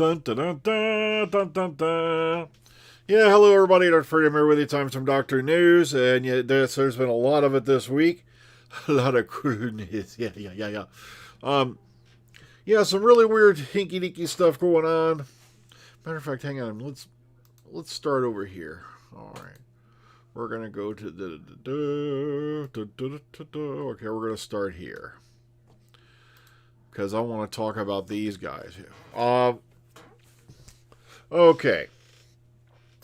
Dun, dun, dun, dun, dun, dun, dun. Yeah, hello everybody. Dr. Freedom here with you. Time for some Doctor News, and yeah, there's been a lot of it this week. A lot of crude news. Yeah. Um, yeah, some really weird hinky-dinky stuff going on. Matter of fact, hang on. Let's start over here. All right, we're gonna go to okay. We're gonna start here because I want to talk about these guys here. Okay.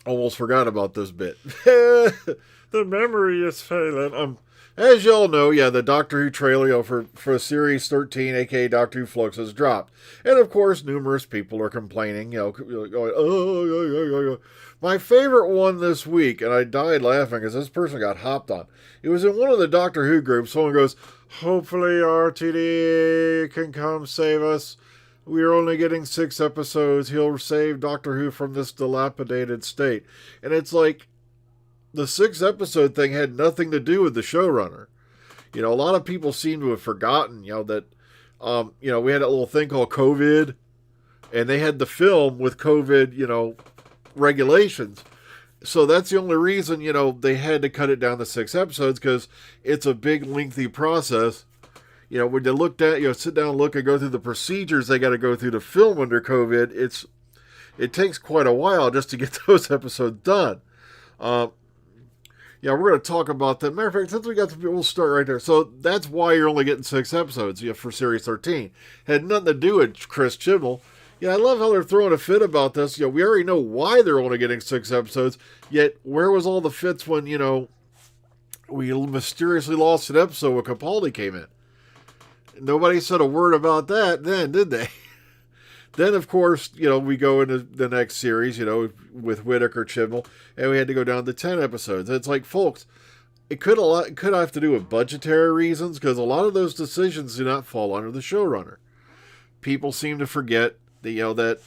Almost forgot about this bit. The memory is failing. As y'all know, yeah, the Doctor Who trailer for Series 13, aka Doctor Who Flux, has dropped. And of course, numerous people are complaining, going, oh. My favorite one this week, and I died laughing because this person got hopped on. It was in one of the Doctor Who groups. Someone goes, hopefully RTD can come save us. We are only getting 6 episodes. He'll save Doctor Who from this dilapidated state. And it's like, the 6-episode thing had nothing to do with the showrunner. A lot of people seem to have forgotten, that, we had that little thing called COVID, and they had the film with COVID, regulations. So that's the only reason, they had to cut it down to 6 episodes, because it's a big, lengthy process. When they looked at, sit down and look and go through the procedures they got to go through to film under COVID, it takes quite a while just to get those episodes done. Yeah, we're going to talk about that. Matter of fact, since we got we'll start right there. So that's why you're only getting 6 episodes for Series 13. Had nothing to do with Chris Chibnall. Yeah, I love how they're throwing a fit about this. We already know why they're only getting 6 episodes. Yet, where was all the fits when, we mysteriously lost an episode when Capaldi came in? Nobody said a word about that then, did they? Then, of course, we go into the next series, with Whittaker, Chibnall, and we had to go down to 10 episodes. It's like, folks, it could have to do with budgetary reasons, because a lot of those decisions do not fall under the showrunner. People seem to forget that, that,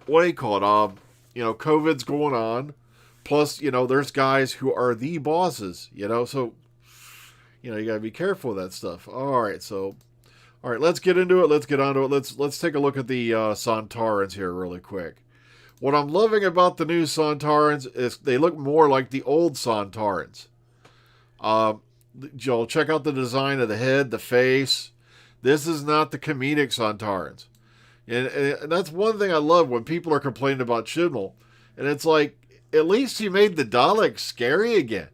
what do you call it, COVID's going on, plus, there's guys who are the bosses, so, you got to be careful with that stuff. All right, let's get into it. Let's get onto it. Let's take a look at the Sontarans here really quick. What I'm loving about the new Sontarans is they look more like the old Sontarans. Joel, check out the design of the head, the face. This is not the comedic Sontarans. And that's one thing I love when people are complaining about Chibnall. And it's like, at least he made the Daleks scary again.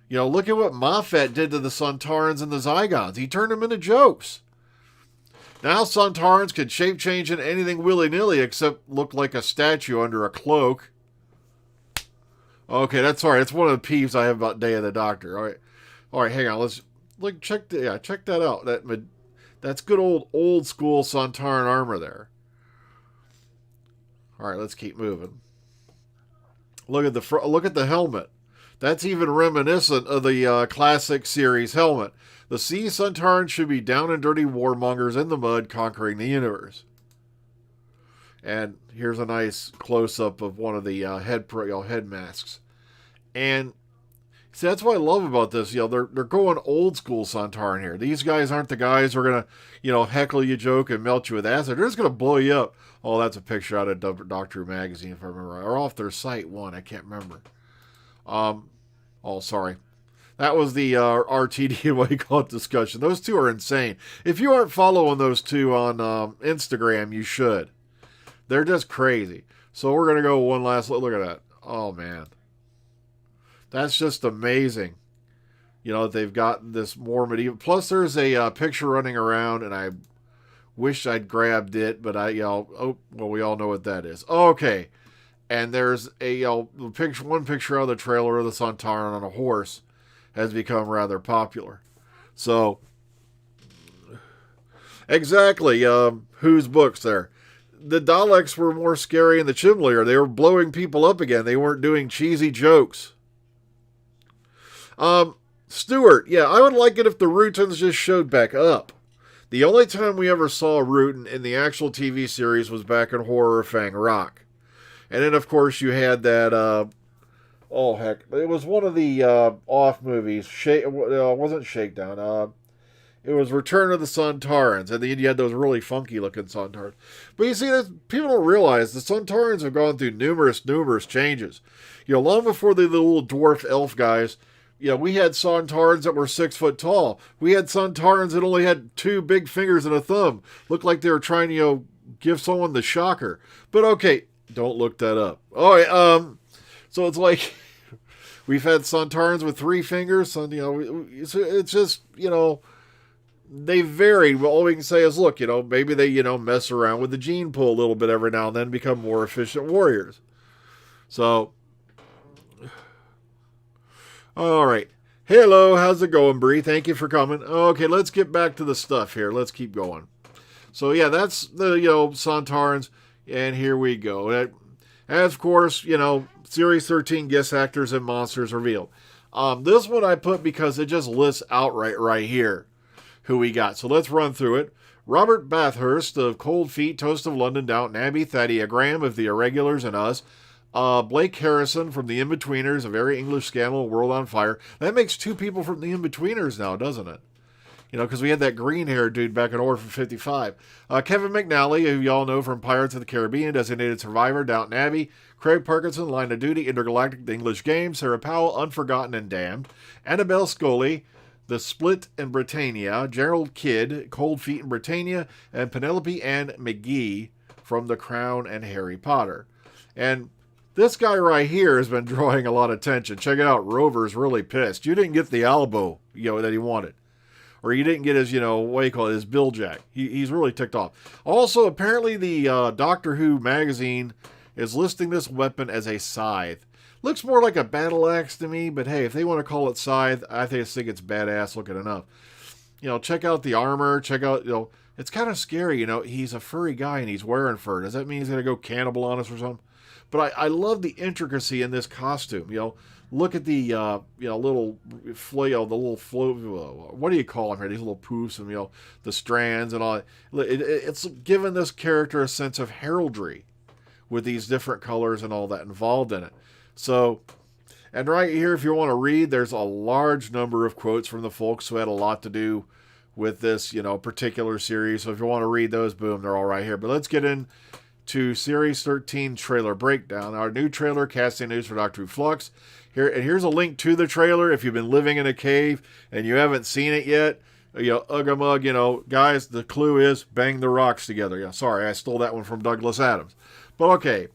Look at what Moffat did to the Sontarans and the Zygons. He turned them into jokes. Now Sontarans can shape change into anything willy-nilly except look like a statue under a cloak. Okay, that's one of the peeves I have about Day of the Doctor. All right, hang on. Let's check that out. That's good old school Sontaran armor there. All right, let's keep moving. Look at the helmet. That's even reminiscent of the classic series helmet. The Sea Sontarans should be down and dirty warmongers in the mud conquering the universe. And here's a nice close-up of one of the head masks. And see, that's what I love about this. They're going old school Sontaran here. These guys aren't the guys who are going to, heckle you, joke, and melt you with acid. They're just going to blow you up. Oh, that's a picture out of Doctor Who magazine, if I remember right. Or off their site one. I can't remember. Sorry. That was the RTD and what you call it discussion. Those two are insane. If you aren't following those two on Instagram, you should. They're just crazy. So we're going to go one last look at that. Oh, man. That's just amazing. They've got this more medieval. Plus, there's a picture running around, and I wish I'd grabbed it, but we all know what that is. Okay. And there's one picture out of the trailer of the Sontaran on a horse has become rather popular. So, exactly, whose books there? The Daleks were more scary in the Chibnall era. They were blowing people up again. They weren't doing cheesy jokes. Stuart, yeah, I would like it if the Rutons just showed back up. The only time we ever saw a Ruton in the actual TV series was back in Horror of Fang Rock. And then, of course, you had that, it was one of the off movies. It wasn't Shakedown. it was Return of the Sontarans, and then you had those really funky looking Sontarans. But you see, people don't realize the Sontarans have gone through numerous changes. Long before the little dwarf elf guys, we had Sontarans that were 6 foot tall. We had Sontarans that only had 2 big fingers and a thumb. Looked like they were trying to, give someone the shocker. But okay, don't look that up. All right, so it's like we've had Sontarans with 3 fingers. It's just, they vary. All we can say is, look, maybe they, mess around with the gene pool a little bit every now and then, become more efficient warriors. So, all right. Hello, how's it going, Bree? Thank you for coming. Okay, let's get back to the stuff here. Let's keep going. So, yeah, that's the, Sontarans, and here we go. And of course, Series 13 guest actors and monsters revealed. This one I put because it just lists outright right here who we got. So let's run through it. Robert Bathurst of Cold Feet, Toast of London, Downton Abbey. Thaddeus Graham of The Irregulars and Us. Blake Harrison from The Inbetweeners, A Very English Scandal, World on Fire. That makes 2 people from The Inbetweeners now, doesn't it? Because we had that green-haired dude back in Orphan 55. Kevin McNally, who y'all know from Pirates of the Caribbean, Designated Survivor, Downton Abbey. Craig Parkinson, Line of Duty, Intergalactic, The English Game. Sarah Powell, Unforgotten and Damned. Annabelle Scully, The Split and Britannia. Gerald Kidd, Cold Feet and Britannia. And Penelope Ann McGee from The Crown and Harry Potter. And this guy right here has been drawing a lot of attention. Check it out. Rover's really pissed. You didn't get the elbow, that he wanted. Or you didn't get his, his bill jack. He's really ticked off. Also, apparently the Doctor Who magazine is listing this weapon as a scythe. Looks more like a battle axe to me, but hey, if they want to call it scythe, I think it's badass looking enough. Check out the armor. Check out, it's kind of scary, he's a furry guy and he's wearing fur. Does that mean he's going to go cannibal on us or something? But I love the intricacy in this costume, Look at the, little flail, the little float, what do you call them here? These little poofs and, the strands and all. It's given this character a sense of heraldry with these different colors and all that involved in it. So, and right here, if you want to read, there's a large number of quotes from the folks who had a lot to do with this, particular series. So if you want to read those, boom, they're all right here. But let's get into Series 13 trailer breakdown. Our new trailer, casting news for Doctor Who Flux. Here's a link to the trailer if you've been living in a cave and you haven't seen it yet. Ugga-mug, guys, the clue is bang the rocks together. Yeah, sorry, I stole that one from Douglas Adams. But okay,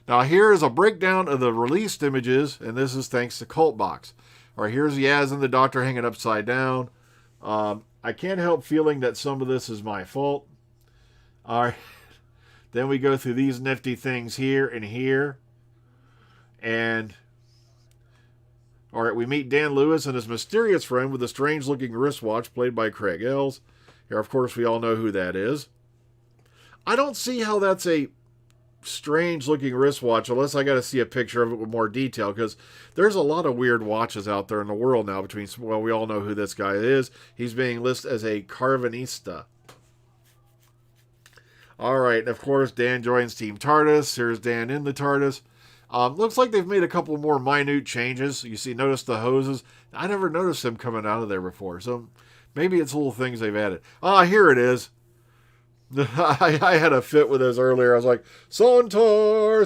now here is a breakdown of the released images, and this is thanks to Cultbox. All right, here's Yaz and the Doctor hanging upside down. I can't help feeling that some of this is my fault. All right, then we go through these nifty things here and here. And all right, we meet Dan Lewis and his mysterious friend with a strange-looking wristwatch played by Craig Ells. Here, of course, we all know who that is. I don't see how that's a strange-looking wristwatch unless I got to see a picture of it with more detail, because there's a lot of weird watches out there in the world now we all know who this guy is. He's being listed as a Carvanista. All right, and of course, Dan joins Team TARDIS. Here's Dan in the TARDIS. Looks like they've made a couple more minute changes. Notice the hoses. I never noticed them coming out of there before. So maybe it's little things they've added. Here it is. I had a fit with this earlier. I was like, Sontar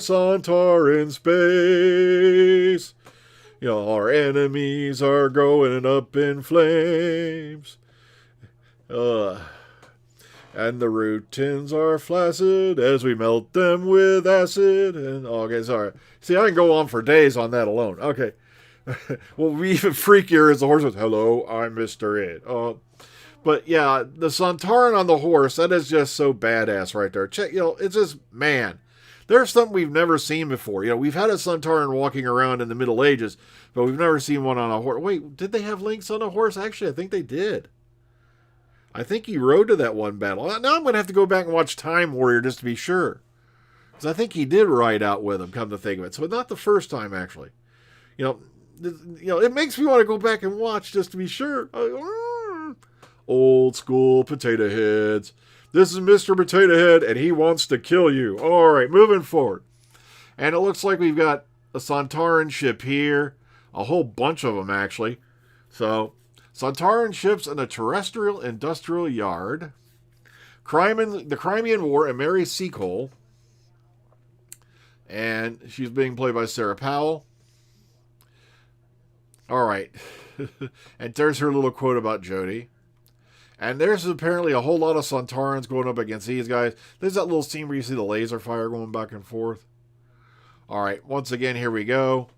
in space. Our enemies are going up in flames. And the routines are flaccid as we melt them with acid. And okay, sorry. See, I can go on for days on that alone. Okay. Well, even freakier is the horse with, hello, I'm Mr. Ed. But yeah, the Sontaran on the horse, that is just so badass right there. Check, it's just, man. There's something we've never seen before. We've had a Sontaran walking around in the Middle Ages, but we've never seen one on a horse. Wait, did they have links on a horse? Actually, I think they did. I think he rode to that one battle. Now I'm going to have to go back and watch Time Warrior just to be sure. Because I think he did ride out with him, come to think of it. So not the first time, actually. It makes me want to go back and watch just to be sure. Old school potato heads. This is Mr. Potato Head, and he wants to kill you. All right, moving forward. And it looks like we've got a Sontaran ship here. A whole bunch of them, actually. So Sontaran ships in a terrestrial industrial yard. The Crimean War and Mary Seacole. And she's being played by Sarah Powell. All right. And there's her little quote about Jodie. And there's apparently a whole lot of Sontarans going up against these guys. There's that little scene where you see the laser fire going back and forth. All right, once again, here we go.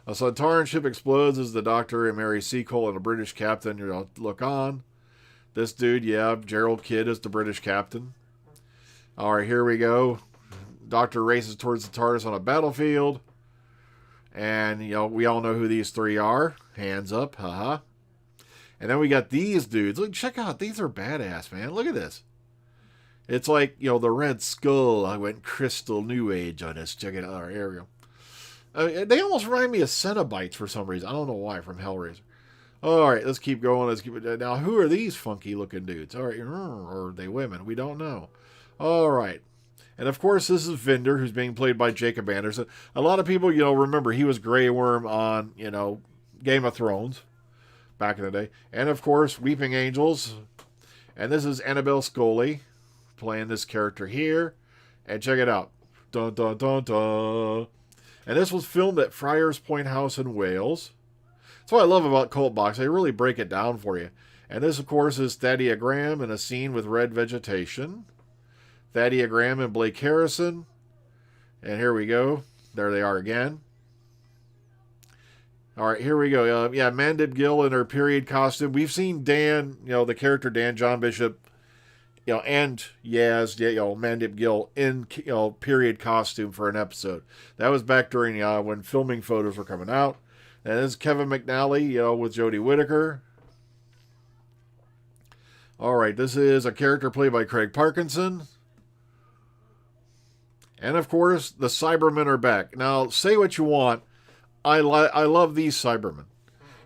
A Sontaran ship explodes as the Doctor and Mary Seacole and a British captain look on. This dude, yeah, Gerald Kidd is the British captain. All right, here we go. Doctor races towards the TARDIS on a battlefield. And, we all know who these three are. Hands up, haha. And then we got these dudes. Look, check out. These are badass, man. Look at this. It's like, the Red Skull. I went crystal new age on this. Check it out. All right, here we go. They almost remind me of Cenobites for some reason. I don't know why, from Hellraiser. All right, let's keep going. Now, who are these funky looking dudes? All right, or are they women? We don't know. All right. And, of course, this is Vinder, who's being played by Jacob Anderson. A lot of people, remember he was Grey Worm on, Game of Thrones back in the day. And, of course, Weeping Angels. And this is Annabelle Scully playing this character here. And check it out. Dun, dun, dun, dun. And this was filmed at Friars Point House in Wales. That's what I love about Cult Box. They really break it down for you. And this, of course, is Thaddeus Graham in a scene with red vegetation. Thaddeus Graham and Blake Harrison. And here we go. There they are again. All right, here we go. Mandip Gill in her period costume. We've seen Dan, the character Dan, John Bishop, and Yaz, Mandip Gill in, period costume for an episode. That was back during when filming photos were coming out. And this is Kevin McNally, with Jodie Whittaker. All right, this is a character played by Craig Parkinson. And, of course, the Cybermen are back. Now, say what you want. I love these Cybermen.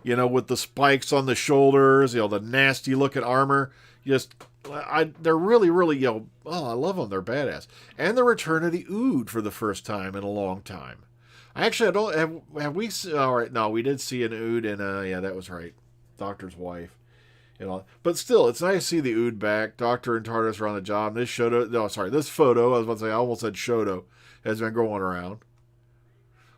With the spikes on the shoulders, the nasty-looking armor. They're really, really, I love them. They're badass. And the return of the Ood for the first time in a long time. I don't, have we, all right, no, we did see an Ood in, that was right. Doctor's wife. But still, it's nice to see the Ood back. Doctor and TARDIS are on the job. This photo, I was about to say, I almost said Shoto, has been going around.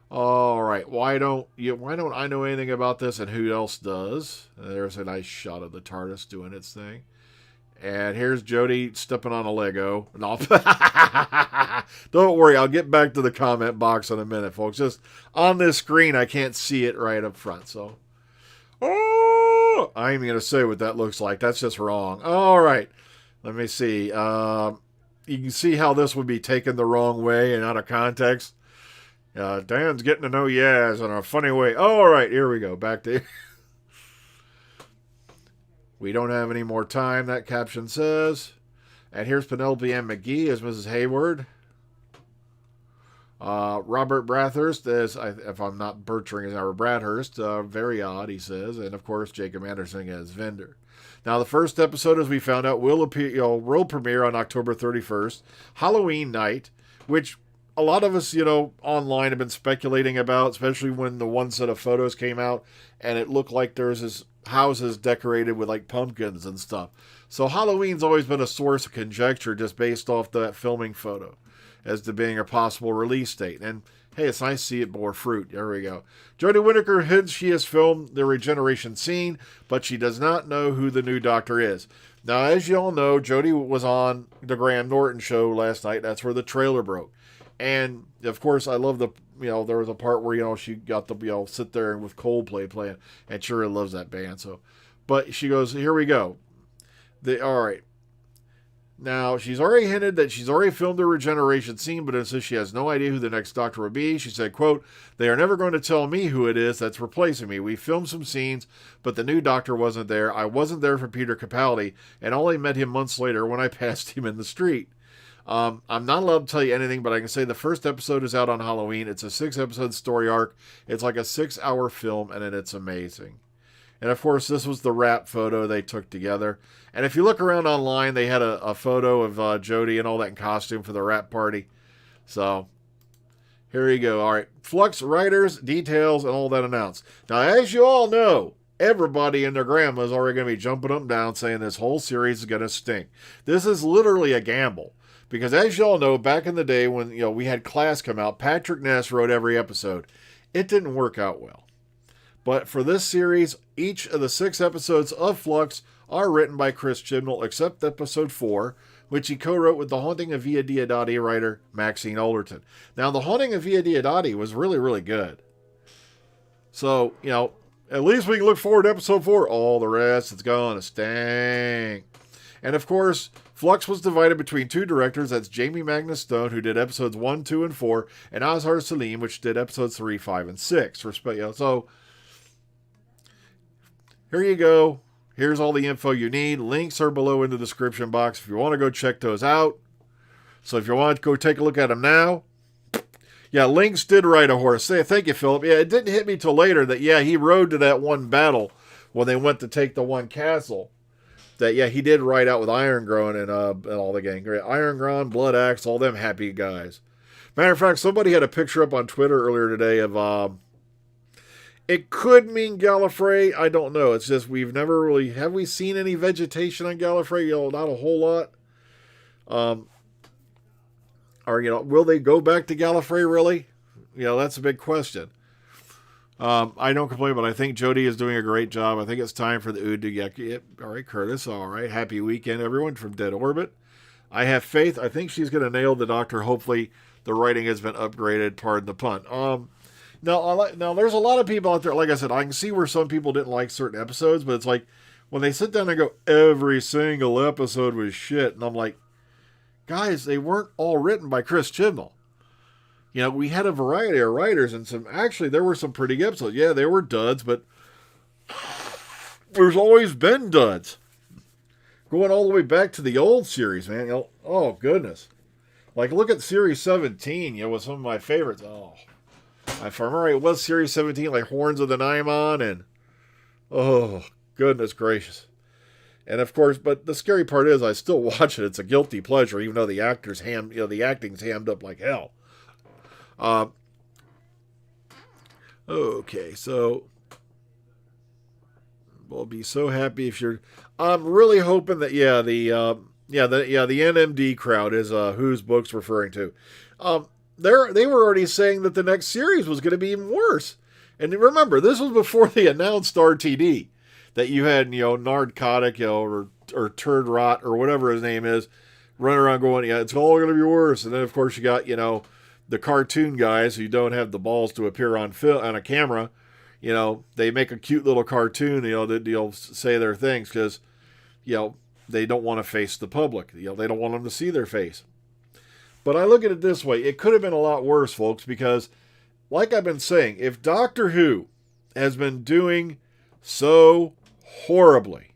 All right, why don't I know anything about this, and who else does? There's a nice shot of the TARDIS doing its thing. And here's Jodie stepping on a Lego. No. Don't worry, I'll get back to the comment box in a minute, folks. Just on this screen, I can't see it right up front, so. Oh, I ain't even going to say what that looks like. That's just wrong. All right. Let me see. You can see how this would be taken the wrong way and out of context. Dan's getting to know Yaz in a funny way. All right. Here we go. Back to... We don't have any more time, that caption says. And here's Penelope Ann McGee as Mrs. Hayward. Robert Brathurst as, if I'm not butchering his name, Bradhurst, very odd, he says. And, of course, Jacob Anderson as Vinder. Now, the first episode, as we found out, will world premiere on October 31st, Halloween night, which a lot of us, online have been speculating about, especially when the one set of photos came out, and it looked like there's this houses decorated with, like, pumpkins and stuff. So Halloween's always been a source of conjecture just based off that filming photo as to being a possible release date. And, hey, it's nice to see it bore fruit. There we go. Jodie Whittaker hints she has filmed the Regeneration scene, but she does not know who the new Doctor is. Now, as you all know, Jodie was on the Graham Norton show last night. That's where the trailer broke. And, of course, I love there was a part where, she got to, sit there with Coldplay playing. And she really loves that band. So, but she goes, here we go. All right. Now, she's already hinted that she's already filmed the Regeneration scene, but insists she has no idea who the next Doctor will be. She said, quote, "They are never going to tell me who it is that's replacing me. We filmed some scenes, but the new Doctor wasn't there. I wasn't there for Peter Capaldi, and only met him months later when I passed him in the street." I'm not allowed to tell you anything, but I can say the first episode is out on Halloween. It's a 6-episode story arc. It's like a 6-hour film, and it's amazing. And, of course, this was the wrap photo they took together. And if you look around online, they had a photo of Jodie and all that in costume for the wrap party. So, here you go. All right. Flux, writers, details, and all that announced. Now, as you all know, everybody and their grandma is already going to be jumping up and down saying this whole series is going to stink. This is literally a gamble. Because as y'all know, back in the day when we had Class come out, Patrick Ness wrote every episode. It didn't work out well. But for this series, each of the 6 episodes of Flux are written by Chris Chibnall, except episode 4, which he co-wrote with The Haunting of Via Diodati writer Maxine Olderton. Now, The Haunting of Via Diodati was really, really good. So, at least we can look forward to episode 4. All the rest is going to stink. And of course, Flux was divided between 2 directors. That's Jamie Magnus Stone, who did episodes 1, 2, and 4, and Azhar Salim, which did episodes 3, 5, and 6. So, here you go. Here's all the info you need. Links are below in the description box if you want to go check those out. So if you want to go take a look at them now. Yeah, Lynx did ride a horse. Thank you, Philip. Yeah, it didn't hit me till later that, he rode to that one battle when they went to take the one castle. That, he did ride out with Irongrown and all the gang. Irongrown, Blood Axe, all them happy guys. Matter of fact, somebody had a picture up on Twitter earlier today of... it could mean Gallifrey. I don't know. It's just we've never really... Have we seen any vegetation on Gallifrey? Not a whole lot. Or, will they go back to Gallifrey, really? That's a big question. I don't complain, but I think Jodie is doing a great job. I think it's time for the Ood to get... All right, Curtis. All right. Happy weekend, everyone, from Dead Orbit. I have faith. I think she's going to nail the Doctor. Hopefully, the writing has been upgraded. Pardon the pun. Now, there's a lot of people out there, like I said, I can see where some people didn't like certain episodes, but it's like, when they sit down and go, every single episode was shit, and I'm like, guys, they weren't all written by Chris Chibnall. We had a variety of writers, and there were some pretty good episodes. Yeah, they were duds, but there's always been duds. Going all the way back to the old series, man. Oh, goodness. Like, look at Series 17, with some of my favorites. Oh, if I remember, it was Series 17, like Horns of the Naimon, and oh, goodness gracious. And of course, but the scary part is I still watch it. It's a guilty pleasure, even though the acting's hammed up like hell. Okay, so we'll be so happy if you're... I'm really hoping that, the NMD crowd is whose book's referring to. They were already saying that the next series was going to be even worse. And remember, this was before they announced RTD. That you had, Narcotic, or Turd Rot, or whatever his name is, running around going, it's all going to be worse. And then, of course, you got, the cartoon guys who don't have the balls to appear on a camera. They make a cute little cartoon, that say their things because, they don't want to face the public. They don't want them to see their face. But I look at it this way. It could have been a lot worse, folks, because, like I've been saying, if Doctor Who has been doing so horribly.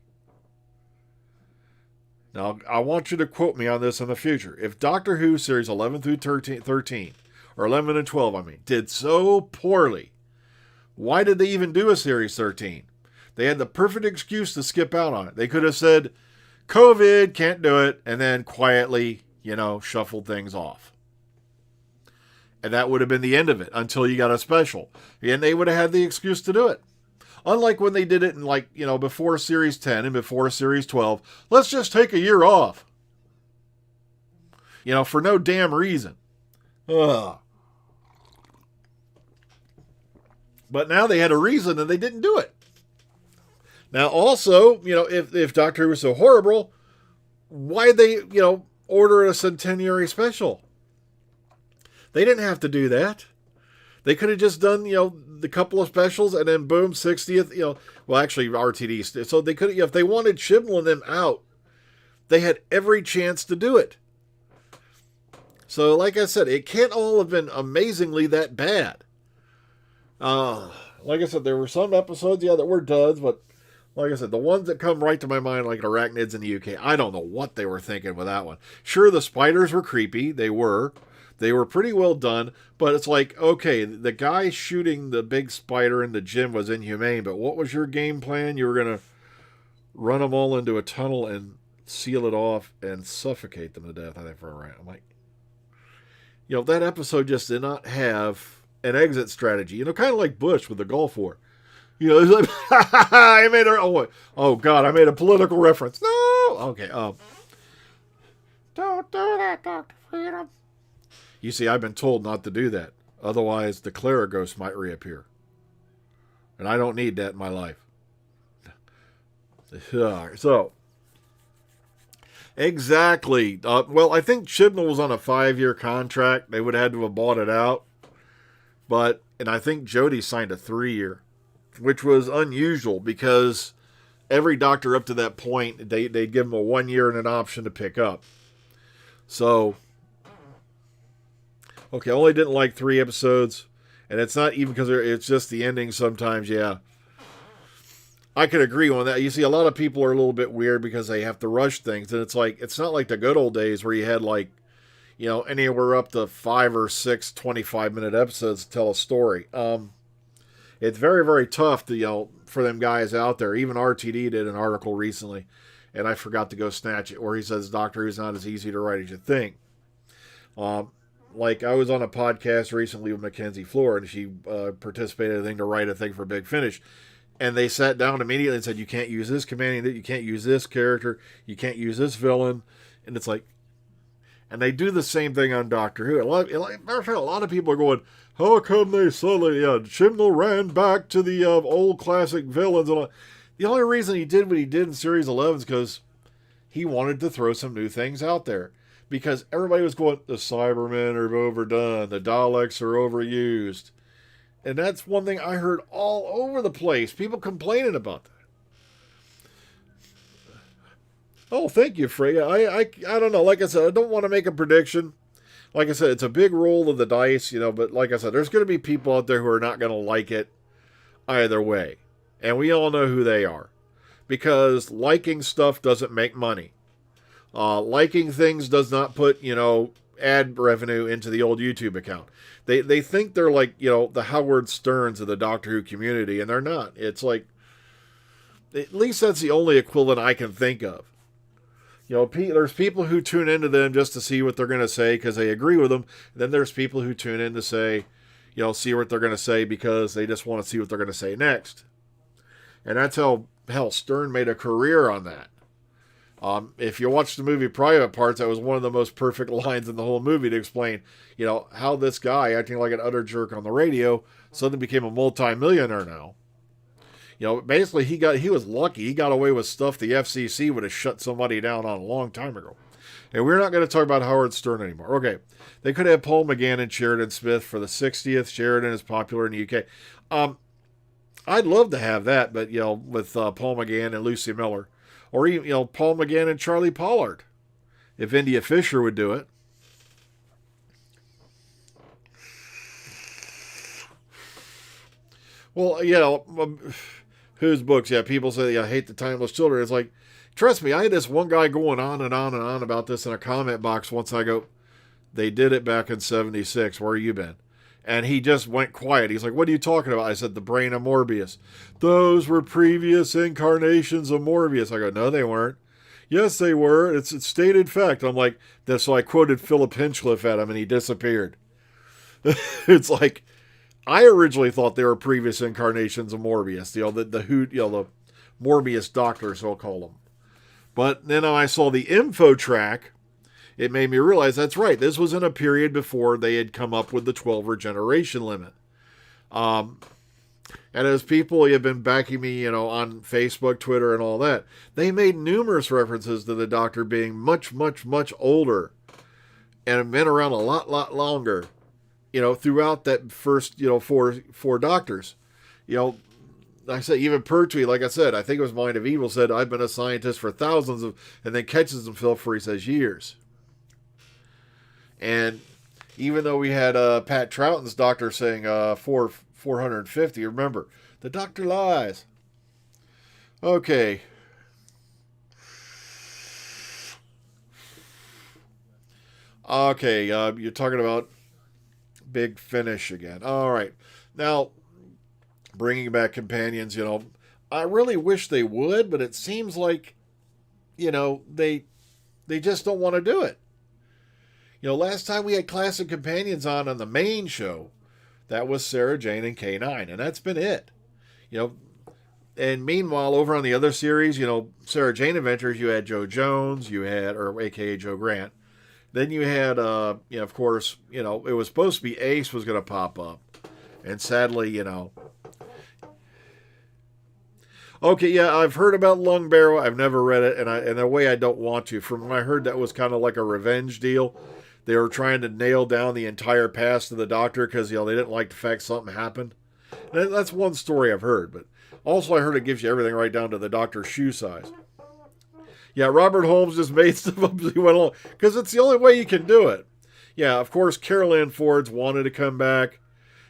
Now, I want you to quote me on this in the future. If Doctor Who series 11 through 13, or 11 and 12, did so poorly, why did they even do a series 13? They had the perfect excuse to skip out on it. They could have said, COVID, can't do it, and then quietly, shuffled things off. And that would have been the end of it until you got a special. And they would have had the excuse to do it. Unlike when they did it in before Series 10 and before Series 12, let's just take a year off. For no damn reason. Ugh. But now they had a reason and they didn't do it. Now also, if Doctor Who was so horrible, why'd they, order a centenary special? They didn't have to do that. They could have just done, the couple of specials and then boom, 60th, well, actually RTD. So they could have, if they wanted Chibnall and them out, they had every chance to do it. So like I said, it can't all have been amazingly that bad. Like I said, there were some episodes, that were duds, but like I said, the ones that come right to my mind, like Arachnids in the UK, I don't know what they were thinking with that one. Sure, the spiders were creepy. They were pretty well done, but it's like, okay, the guy shooting the big spider in the gym was inhumane, but what was your game plan? You were going to run them all into a tunnel and seal it off and suffocate them to death, I think, for a rat. I'm like, that episode just did not have an exit strategy. Kind of like Bush with the Gulf War. You know, it's like, I made a, oh God, I made a political reference. No! Okay, don't do that, Dr. Freedom. You see, I've been told not to do that. Otherwise, the Clara ghost might reappear. And I don't need that in my life. So, exactly. Well, I think Chibnall was on a 5-year contract. They would have had to have bought it out. And I think Jodie signed a 3-year, which was unusual because every doctor up to that point, they'd give them a 1 year and an option to pick up. So, okay, I only didn't like 3 episodes. And it's not even because it's just the ending sometimes, yeah. I can agree on that. You see, a lot of people are a little bit weird because they have to rush things. And it's like, it's not like the good old days where you had like, you know, anywhere up to 5 or 6 25-minute episodes to tell a story. It's very, very tough to, you know, for them guys out there. Even RTD did an article recently, and I forgot to go snatch it, where he says Doctor Who's not as easy to write as you think. Like I was on a podcast recently with Mackenzie Floor, and she participated in a thing to write a thing for Big Finish. And they sat down immediately and said, you can't use this companion, you can't use this character, you can't use this villain. And it's like, and they do the same thing on Doctor Who. A lot of people are going, how come they suddenly, Chibnall ran back to the old classic villains? And the only reason he did what he did in Series 11 is because he wanted to throw some new things out there. Because everybody was going, the Cybermen are overdone, the Daleks are overused. And that's one thing I heard all over the place. People complaining about that. Oh, thank you, Freya. I don't know. Like I said, I don't want to make a prediction. Like I said, it's a big roll of the dice, you know. But like I said, there's going to be people out there who are not going to like it either way. And we all know who they are. Because liking stuff doesn't make money. Liking things does not put, you know, ad revenue into the old YouTube account. They think they're like, you know, the Howard Sterns of the Doctor Who community, and they're not. It's like, at least that's the only equivalent I can think of. You know, there's people who tune into them just to see what they're going to say because they agree with them. And then there's people who tune in to say, you know, see what they're going to say because they just want to see what they're going to say next. And that's how Stern made a career on that. If you watch the movie Private Parts, that was one of the most perfect lines in the whole movie to explain, you know, how this guy acting like an utter jerk on the radio suddenly became a multi-millionaire now. You know, basically he was lucky. He got away with stuff the FCC would have shut somebody down on a long time ago. And we're not going to talk about Howard Stern anymore. Okay, they could have Paul McGann and Sheridan Smith for the 60th. Sheridan is popular in the UK. I'd love to have that, but, you know, with Paul McGann and Lucy Miller. Or even, you know, Paul McGann and Charlie Pollard. If India Fisher would do it. Well, you know, Whose books? Yeah, people say, I hate the Timeless Children. It's like, trust me, I had this one guy going on and on and on about this in a comment box once. I go, they did it back in 76. Where you been? And he just went quiet. He's like, what are you talking about? I said, the brain of Morbius. Those were previous incarnations of Morbius. I go, no, they weren't. Yes, they were. It's stated fact. I'm like, so I quoted Philip Hinchcliffe at him and he disappeared. It's like, I originally thought they were previous incarnations of Morbius. You know, the Morbius doctor, so I'll call them. But then I saw the info track. It made me realize that's right. This was in a period before they had come up with the 12 regeneration limit. And as people have been backing me, you know, on Facebook, Twitter, and all that, they made numerous references to the Doctor being much, much, much older and have been around a lot longer, you know, throughout that first, you know, four Doctors. You know, like I said, even Pertwee, like I said, I think it was Mind of Evil, said, I've been a scientist for thousands of, and then catches himself where he says years. And even though we had Pat Troughton's Doctor saying 450, remember, the Doctor lies. Okay. Okay, you're talking about Big Finish again. All right. Now, bringing back companions, you know, I really wish they would, but it seems like, you know, they just don't want to do it. You know, last time we had classic companions on the main show, that was Sarah Jane and K9, and that's been it. You know, And meanwhile, over on the other series, Sarah Jane Adventures, you had Joe Jones, or AKA Joe Grant. Then you had, of course, it was supposed to be Ace was going to pop up. And sadly, Okay, yeah, I've heard about Lung Barrow. I've never read it, and in a way I don't want to. From what I heard, that was kind of like a revenge deal. They were trying to nail down the entire past of the Doctor because, they didn't like the fact something happened. And that's one story I've heard, but also I heard it gives you everything right down to the Doctor's shoe size. Yeah, Robert Holmes just made stuff up as he went along because it's the only way you can do it. Yeah, of course, Carol Ann Ford's wanted to come back.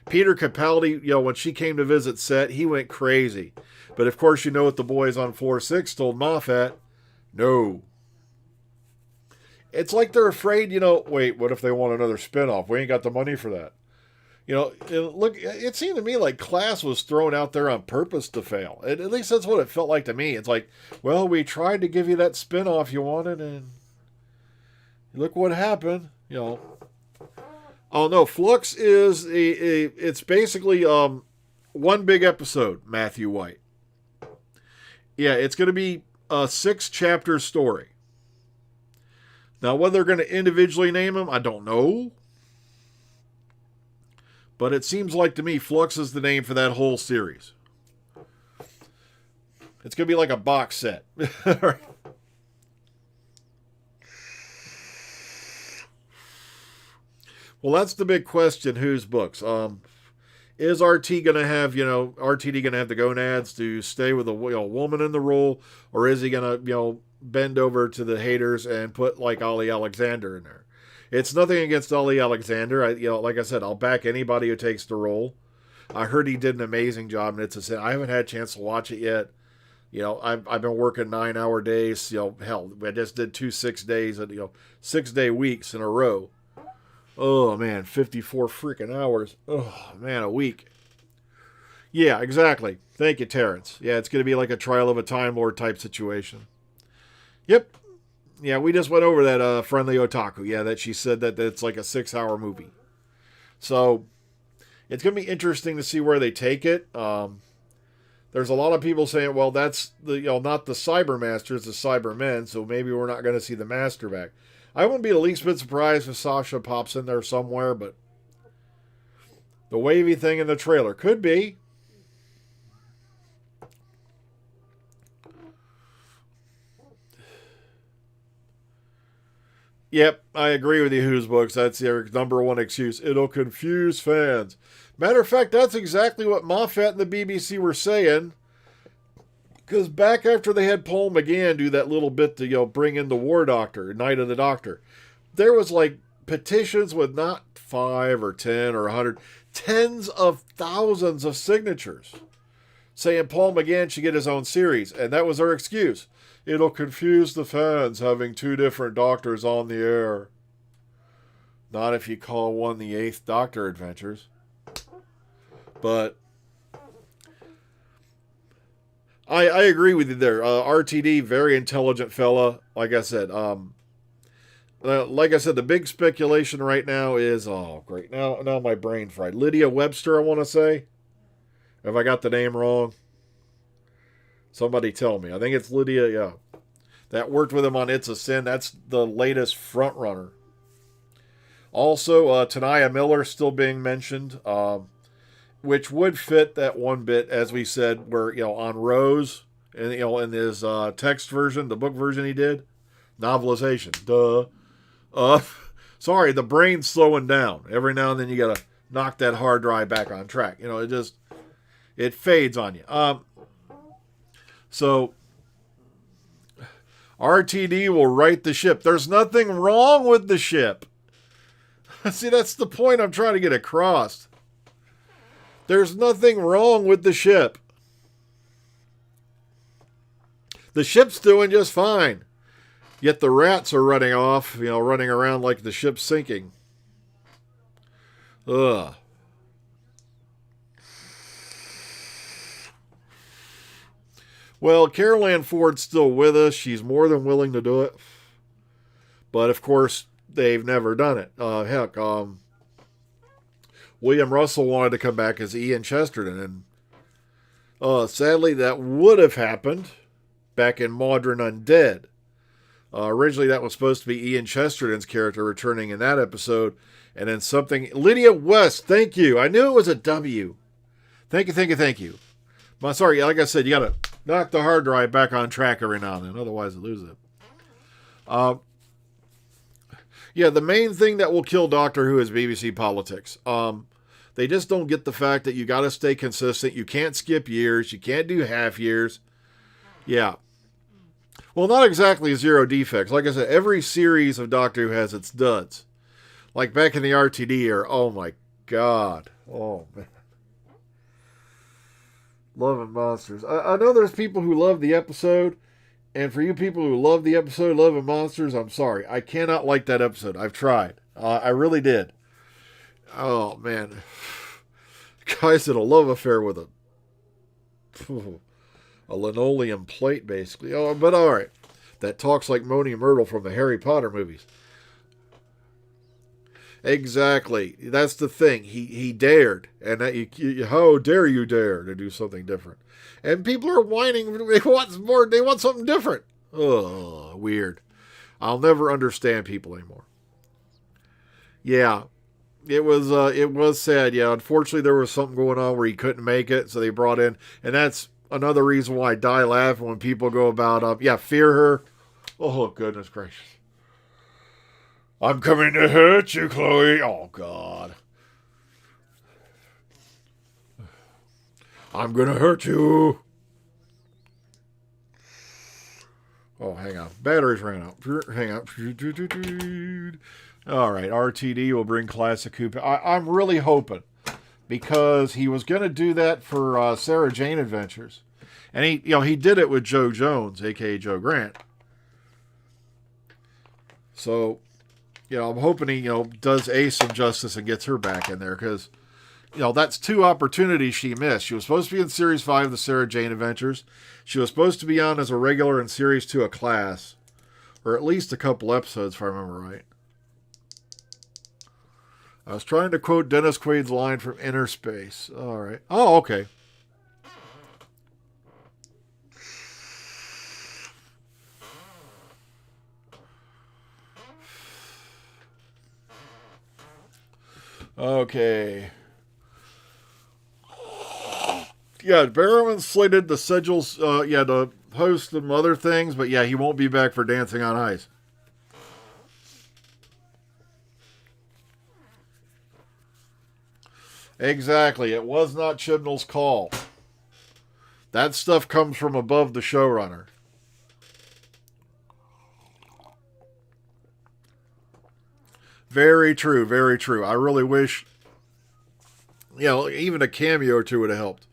Peter Capaldi, when she came to visit set, he went crazy. But of course, what the boys on floor 6 told Moffat? No. It's like they're afraid, wait, what if they want another spinoff? We ain't got the money for that. Look, it seemed to me like Class was thrown out there on purpose to fail. At least that's what it felt like to me. It's like, well, we tried to give you that spinoff you wanted, and look what happened. Oh no, Flux is it's basically one big episode. Matthew White. Yeah, it's going to be a 6-chapter story. Now, whether they're going to individually name them, I don't know. But it seems like to me, Flux is the name for that whole series. It's going to be like a box set. Well, that's the big question. Whose books? Is RT going to have, RTD going to have the gonads to stay with a woman in the role, or is he going to, bend over to the haters and put like Ollie Alexander in there? It's nothing against Ollie Alexander. Like I said, I'll back anybody who takes the role. I heard he did an amazing job, and it's a sin. I haven't had a chance to watch it yet. I've been working 9-hour days. Hell, I just did 2 6-day 6-day weeks in a row. Oh, man, 54 freaking hours. Oh, man, a week. Yeah, exactly. Thank you, Terrence. Yeah, it's going to be like a Trial of a Time Lord type situation. Yep. Yeah, we just went over that Friendly Otaku. Yeah, that she said that it's like a 6-hour movie. So, it's going to be interesting to see where they take it. There's a lot of people saying, well, that's the not the Cybermasters, the Cybermen, so maybe we're not going to see the Master back. I wouldn't be the least bit surprised if Sasha pops in there somewhere, but the wavy thing in the trailer could be. Yep, I agree with you, Who's Books. That's their number one excuse. It'll confuse fans. Matter of fact, that's exactly what Moffat and the BBC were saying. Because back after they had Paul McGann do that little bit to, bring in the War Doctor, Night of the Doctor, there was like petitions with not 5 or 10 or 100, tens of thousands of signatures saying Paul McGann should get his own series. And that was their excuse. It'll confuse the fans having 2 different Doctors on the air. Not if you call one the 8th Doctor Adventures. But I agree with you there. RTD, very intelligent fella. Like I said, the big speculation right now is, oh, great. Now my brain fried. Lydia Webster, I want to say. If I got the name wrong, somebody tell me. I think it's Lydia, yeah. That worked with him on It's a Sin. That's the latest front runner. Also, Tanaya Miller still being mentioned. Which would fit that one bit, as we said, where, on Rose, and, in his text version, the book version he did, novelization, duh. Sorry, the brain's slowing down. Every now and then you gotta knock that hard drive back on track. It fades on you. So, RTD will right the ship. There's nothing wrong with the ship. See, that's the point I'm trying to get across. There's nothing wrong with the ship. The ship's doing just fine. Yet the rats are running off, running around like the ship's sinking. Ugh. Well, Carol Ann Ford's still with us. She's more than willing to do it. But, of course, they've never done it. Heck, William Russell wanted to come back as Ian Chesterton, and Sadly, that would have happened back in Modern Undead. Originally, that was supposed to be Ian Chesterton's character returning in that episode. And then something... Lydia West, thank you. I knew it was a W. Thank you, thank you, thank you. But sorry, like I said, you got to knock the hard drive back on track every now and then. Otherwise, you lose it. Yeah, the main thing that will kill Doctor Who is BBC politics. They just don't get the fact that you got to stay consistent. You can't skip years. You can't do half years. Yeah. Well, not exactly zero defects. Like I said, every series of Doctor Who has its duds. Like back in the RTD era. Oh, my God. Oh, man. Love and Monsters. I know there's people who love the episode. And for you people who love the episode Love and Monsters, I'm sorry. I cannot like that episode. I've tried. I really did. Oh, man. Guys did a love affair with a linoleum plate, basically. Oh, but all right. That talks like Moaning Myrtle from the Harry Potter movies. Exactly. That's the thing. He dared. And that how dare you dare to do something different. And people are whining. They want more. They want something different. Oh, weird. I'll never understand people anymore. Yeah. It was sad. Yeah. Unfortunately, there was something going on where he couldn't make it. So they brought in. And that's another reason why I die laughing when people go about, fear her. Oh, goodness gracious. I'm coming to hurt you, Chloe. Oh, God. I'm going to hurt you. Oh, hang on. Batteries ran out. Hang on. All right. RTD will bring Classic Coupe. I'm really hoping, because he was going to do that for Sarah Jane Adventures. And he did it with Joe Jones, a.k.a. Joe Grant. So, I'm hoping he, does Ace some justice and gets her back in there, because, that's 2 opportunities she missed. She was supposed to be in Series 5 of the Sarah Jane Adventures. She was supposed to be on as a regular in Series 2 of Class, or at least a couple episodes, if I remember right. I was trying to quote Dennis Quaid's line from Inner Space. All right. Oh, okay. Okay. Yeah, Barrowman slated the Sigils, to host some other things, but he won't be back for Dancing on Ice. Exactly. It was not Chibnall's call. That stuff comes from above the showrunner. Very true, very true. I really wish, even a cameo or two would have helped.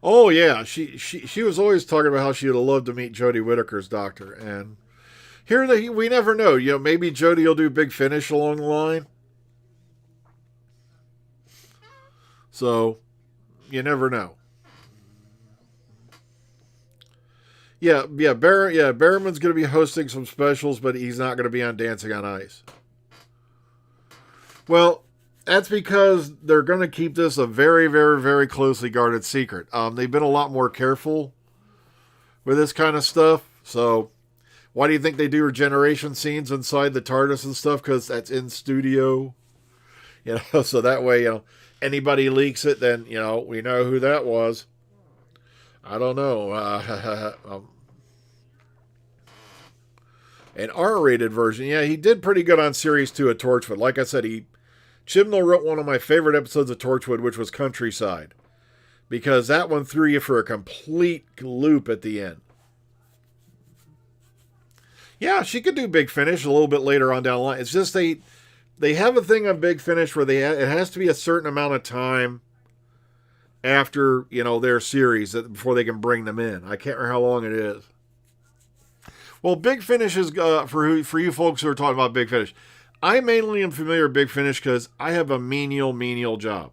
Oh, yeah. She was always talking about how she would have loved to meet Jodie Whittaker's doctor. And here we never know. Maybe Jodie will do Big Finish along the line. So, you never know. Barrowman's going to be hosting some specials, but he's not going to be on Dancing on Ice. Well, that's because they're going to keep this a very, very, very closely guarded secret. They've been a lot more careful with this kind of stuff. So, why do you think they do regeneration scenes inside the TARDIS and stuff? Because that's in studio. So that way, anybody leaks it, then, we know who that was. I don't know. An R-rated version. Yeah, he did pretty good on Series 2 of Torchwood. Like I said, Chibnall wrote one of my favorite episodes of Torchwood, which was Countryside. Because that one threw you for a complete loop at the end. Yeah, she could do Big Finish a little bit later on down the line. It's just they have a thing on Big Finish where it has to be a certain amount of time after, their series before they can bring them in. I can't remember how long it is. Well, Big Finish is, for you folks who are talking about Big Finish, I mainly am familiar with Big Finish because I have a menial job.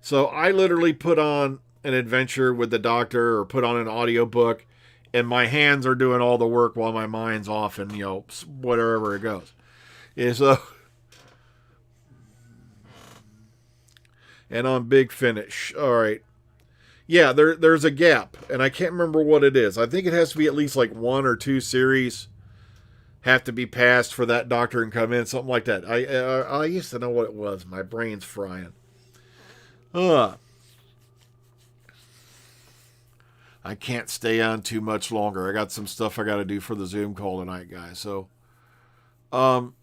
So I literally put on an adventure with the doctor or put on an audiobook, and my hands are doing all the work while my mind's off and, whatever it goes. And on Big Finish. All right. Yeah, there's a gap, and I can't remember what it is. I think it has to be at least like 1 or 2 series have to be passed for that doctor and come in, something like that. I used to know what it was. My brain's frying. I can't stay on too much longer. I got some stuff I got to do for the Zoom call tonight, guys. So, um,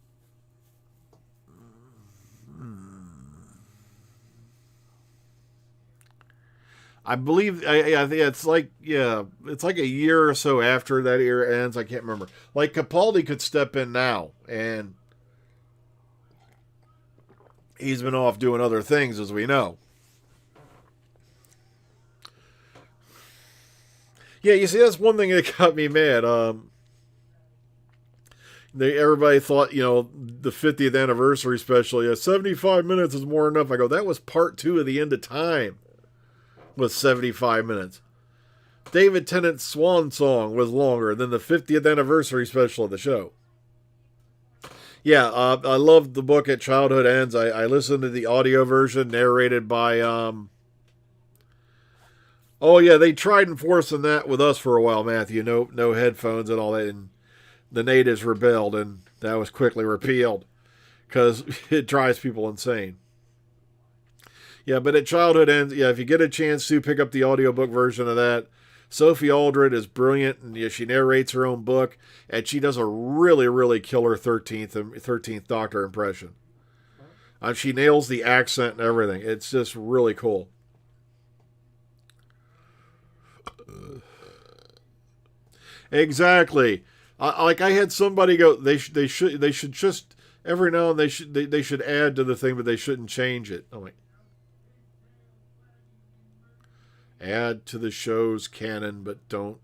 I believe I think it's like a year or so after that era ends. I can't remember. Like Capaldi could step in now, and he's been off doing other things, as we know. Yeah, you see, that's one thing that got me mad. Everybody thought, the 50th anniversary special, 75 minutes is more enough. I go, that was part 2 of the End of Time, was 75 minutes. David Tennant's Swan Song was longer than the 50th anniversary special of the show. Yeah, I loved the book at Childhood Ends. I listened to the audio version narrated by. Oh yeah, they tried enforcing that with us for a while, Matthew. No headphones and all that, and the natives rebelled, and that was quickly repealed because it drives people insane. Yeah, but at Childhood Ends, yeah, if you get a chance to pick up the audiobook version of that, Sophie Aldred is brilliant, and she narrates her own book, and she does a really, really killer 13th Doctor impression. She nails the accent and everything. It's just really cool. Exactly. I had somebody go. They should just every now and they should add to the thing, but they shouldn't change it. I'm like, add to the show's canon, but don't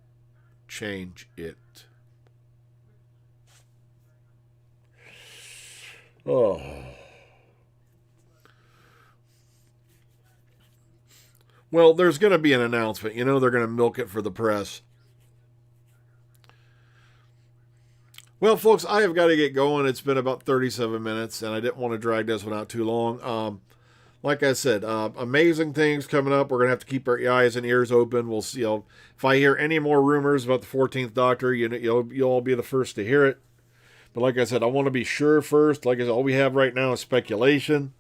change it. Oh. Well, there's going to be an announcement. They're going to milk it for the press. Well, folks, I have got to get going. It's been about 37 minutes, and I didn't want to drag this one out too long. Like I said, amazing things coming up. We're going to have to keep our eyes and ears open. We'll see. If I hear any more rumors about the 14th Doctor, you'll all be the first to hear it. But like I said, I want to be sure first. Like I said, all we have right now is speculation.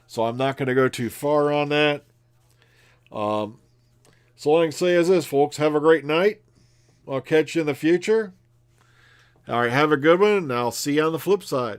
So I'm not going to go too far on that. So all I can say is this, folks. Have a great night. I'll catch you in the future. All right, have a good one, and I'll see you on the flip side.